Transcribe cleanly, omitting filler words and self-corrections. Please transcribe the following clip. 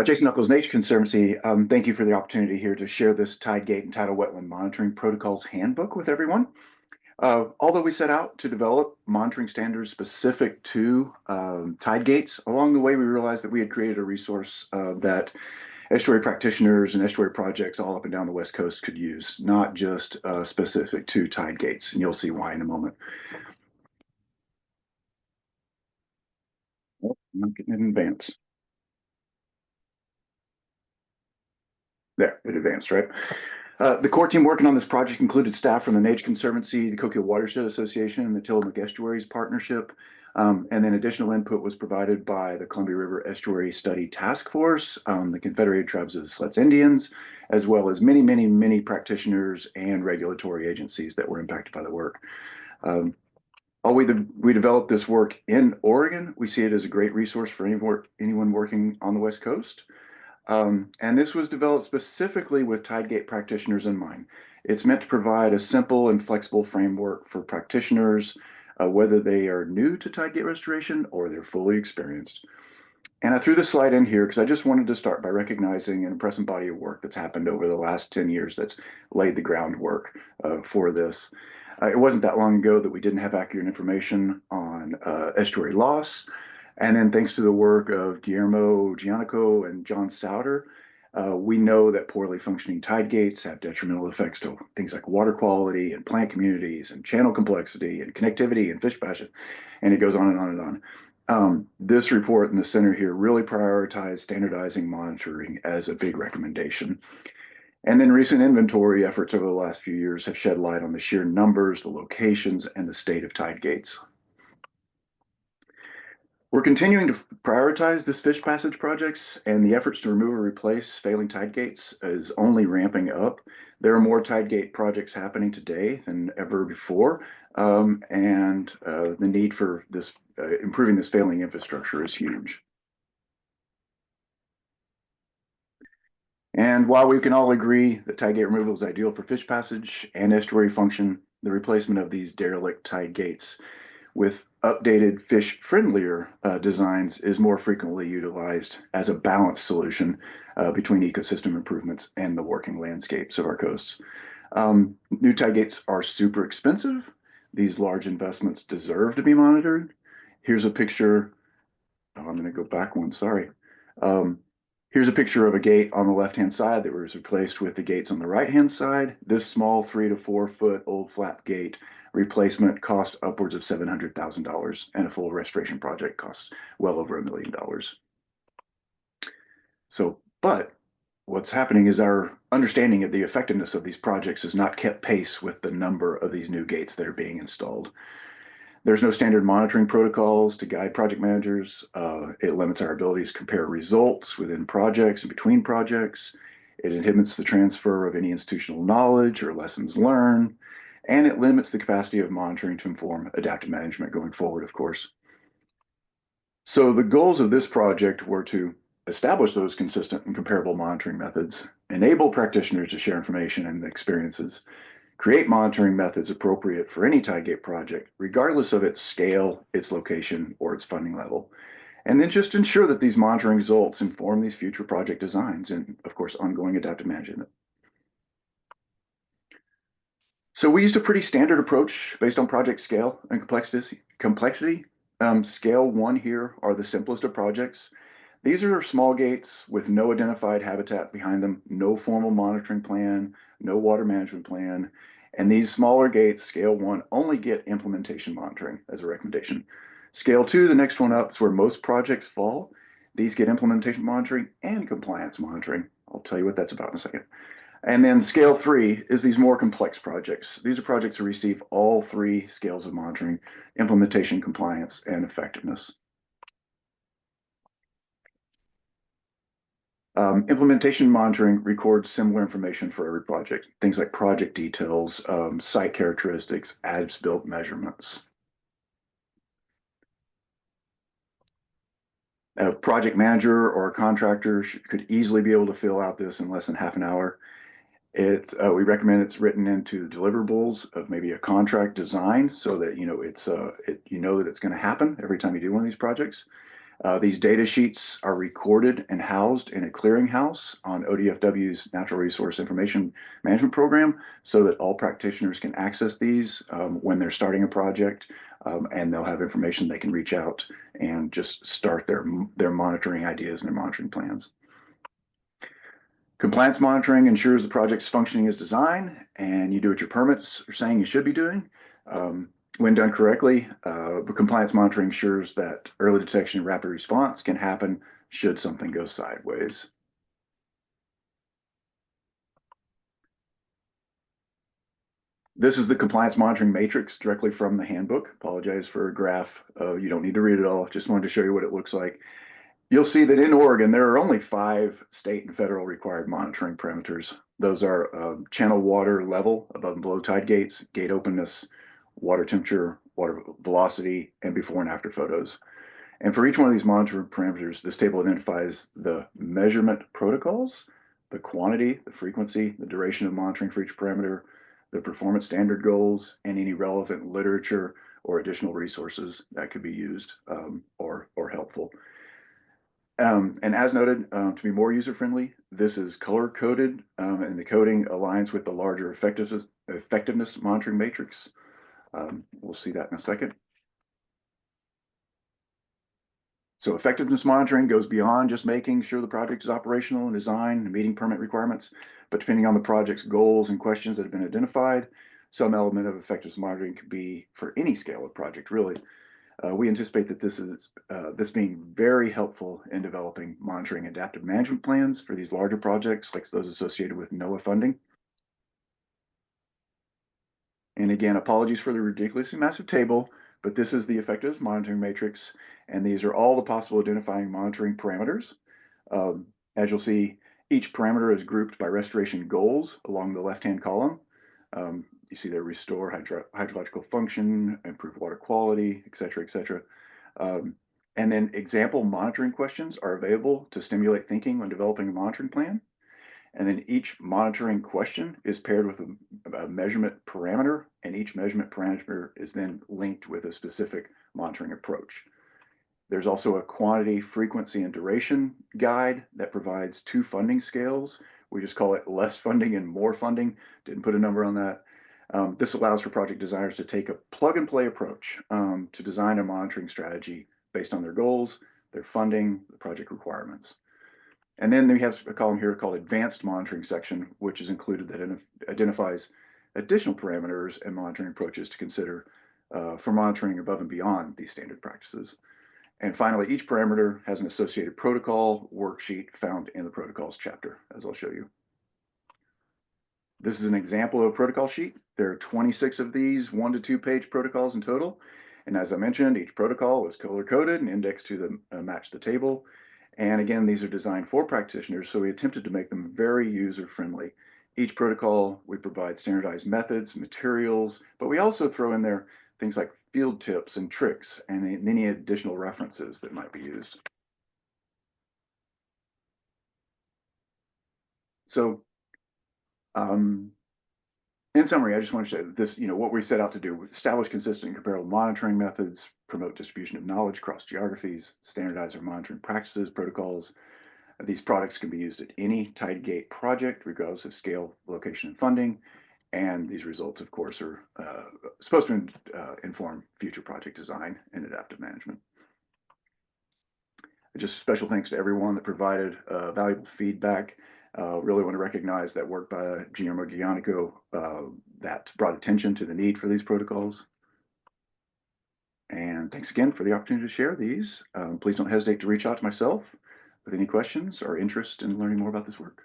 Jason Nuckols, Nature Conservancy. Thank you for the opportunity here to share this tide gate and tidal wetland monitoring protocols handbook with everyone. Although we set out to develop monitoring standards specific to tide gates, along the way we realized that we had created a resource that estuary practitioners and estuary projects all up and down the West Coast could use, not just specific to tide gates, and you'll see why in a moment. Oh, I'm not getting it in advance. There, it advanced, right? The core team working on this project included staff from the Nature Conservancy, the Coquille Watershed Association, and the Tillamook Estuaries Partnership. And then additional input was provided by the Columbia River Estuary Study Task Force, the Confederated Tribes of the Siletz Indians, as well as many practitioners and regulatory agencies that were impacted by the work. We developed this work in Oregon. We see it as a great resource for anyone working on the West Coast. And this was developed specifically with Tidegate practitioners in mind. It's meant to provide a simple and flexible framework for practitioners, whether they are new to Tidegate restoration or they're fully experienced. And I threw this slide in here because I just wanted to start by recognizing an impressive body of work that's happened over the last 10 years that's laid the groundwork for this. It wasn't that long ago that we didn't have accurate information on estuary loss. And then thanks to the work of Guillermo Giannico and John Souter, we know that poorly functioning tide gates have detrimental effects to things like water quality and plant communities and channel complexity and connectivity and fish passion. And it goes on and on and on. This report in the center here really prioritized standardizing monitoring as a big recommendation. And then recent inventory efforts over the last few years have shed light on the sheer numbers, the locations, and the state of tide gates. We're continuing to prioritize this fish passage projects, and the efforts to remove or replace failing tide gates is only ramping up. There are more tide gate projects happening today than ever before, and the need for this improving this failing infrastructure is huge. And while we can all agree that tide gate removal is ideal for fish passage and estuary function, the replacement of these derelict tide gates with updated fish-friendlier designs is more frequently utilized as a balanced solution between ecosystem improvements and the working landscapes of our coasts. New tide gates are super expensive. These large investments deserve to be monitored. Here's a picture. Oh, I'm going to go back one, sorry. Here's a picture of a gate on the left-hand side that was replaced with the gates on the right-hand side. This small 3 to 4 foot old flap gate replacement cost upwards of $700,000, and a full restoration project costs well over $1 million. So, but what's happening is our understanding of the effectiveness of these projects has not kept pace with the number of these new gates that are being installed. There's no standard monitoring protocols to guide project managers. It limits our abilities to compare results within projects and between projects. It inhibits the transfer of any institutional knowledge or lessons learned, and it limits the capacity of monitoring to inform adaptive management going forward, of course. So the goals of this project were to establish those consistent and comparable monitoring methods, enable practitioners to share information and experiences, create monitoring methods appropriate for any tide gate project, regardless of its scale, its location, or its funding level. And then just ensure that these monitoring results inform these future project designs and, of course, ongoing adaptive management. So we used a pretty standard approach based on project scale and complexity. Scale 1 here are the simplest of projects. These are small gates with no identified habitat behind them, no formal monitoring plan, no water management plan. And these smaller gates, scale 1, only get implementation monitoring as a recommendation. Scale 2, the next one up, is where most projects fall. These get implementation monitoring and compliance monitoring. I'll tell you what that's about in a second. And then scale 3 is these more complex projects. These are projects that receive all 3 scales of monitoring: implementation, compliance, and effectiveness. Implementation monitoring records similar information for every project, things like project details, site characteristics, as-built measurements. A project manager or a contractor could easily be able to fill out this in less than half an hour. We recommend it's written into deliverables of maybe a contract design so that you know that it's going to happen every time you do one of these projects. These data sheets are recorded and housed in a clearinghouse on ODFW's Natural Resource Information Management Program so that all practitioners can access these when they're starting a project, and they'll have information they can reach out and just start their monitoring ideas and their monitoring plans. Compliance monitoring ensures the project's functioning as designed, and you do what your permits are saying you should be doing. When done correctly, compliance monitoring ensures that early detection and rapid response can happen should something go sideways. This is the compliance monitoring matrix directly from the handbook. Apologize for a graph. You don't need to read it all. Just wanted to show you what it looks like. You'll see that in Oregon, there are only 5 state and federal required monitoring parameters. Those are channel water level above and below tide gates, gate openness, water temperature, water velocity, and before and after photos. And for each one of these monitoring parameters, this table identifies the measurement protocols, the quantity, the frequency, the duration of monitoring for each parameter, the performance standard goals, and any relevant literature or additional resources that could be used or helpful. And as noted, to be more user-friendly, this is color-coded, and the coding aligns with the larger effectiveness monitoring matrix. We'll see that in a second. So effectiveness monitoring goes beyond just making sure the project is operational and designed and meeting permit requirements, but depending on the project's goals and questions that have been identified, some element of effectiveness monitoring could be for any scale of project, really. We anticipate that this being very helpful in developing monitoring adaptive management plans for these larger projects, like those associated with NOAA funding. And again, apologies for the ridiculously massive table, but this is the effectiveness monitoring matrix, and these are all the possible identifying monitoring parameters. As you'll see, each parameter is grouped by restoration goals along the left-hand column. You see there restore hydrological function, improve water quality, et cetera, et cetera. And then example monitoring questions are available to stimulate thinking when developing a monitoring plan. And then each monitoring question is paired with a measurement parameter, and each measurement parameter is then linked with a specific monitoring approach. There's also a quantity, frequency, and duration guide that provides 2 funding scales. We just call it less funding and more funding. Didn't put a number on that. This allows for project designers to take a plug-and-play approach to design a monitoring strategy based on their goals, their funding, the project requirements. And then we have a column here called Advanced Monitoring section, which is included that identifies additional parameters and monitoring approaches to consider for monitoring above and beyond these standard practices. And finally, each parameter has an associated protocol worksheet found in the protocols chapter, as I'll show you. This is an example of a protocol sheet. There are 26 of these 1 to 2 page protocols in total. And as I mentioned, each protocol is color-coded and indexed to match the table. And again, these are designed for practitioners, so we attempted to make them very user-friendly. Each protocol, we provide standardized methods, materials, but we also throw in there things like field tips and tricks and any additional references that might be used. So in summary, I just want to show this, what we set out to do: establish consistent and comparable monitoring methods, promote distribution of knowledge across geographies, standardize our monitoring practices, protocols. These products can be used at any tide gate project, regardless of scale, location, and funding. And these results, of course, are supposed to inform future project design and adaptive management. Just special thanks to everyone that provided valuable feedback. Really want to recognize that work by Guillermo Giannico that brought attention to the need for these protocols. And thanks again for the opportunity to share these. Please don't hesitate to reach out to myself with any questions or interest in learning more about this work.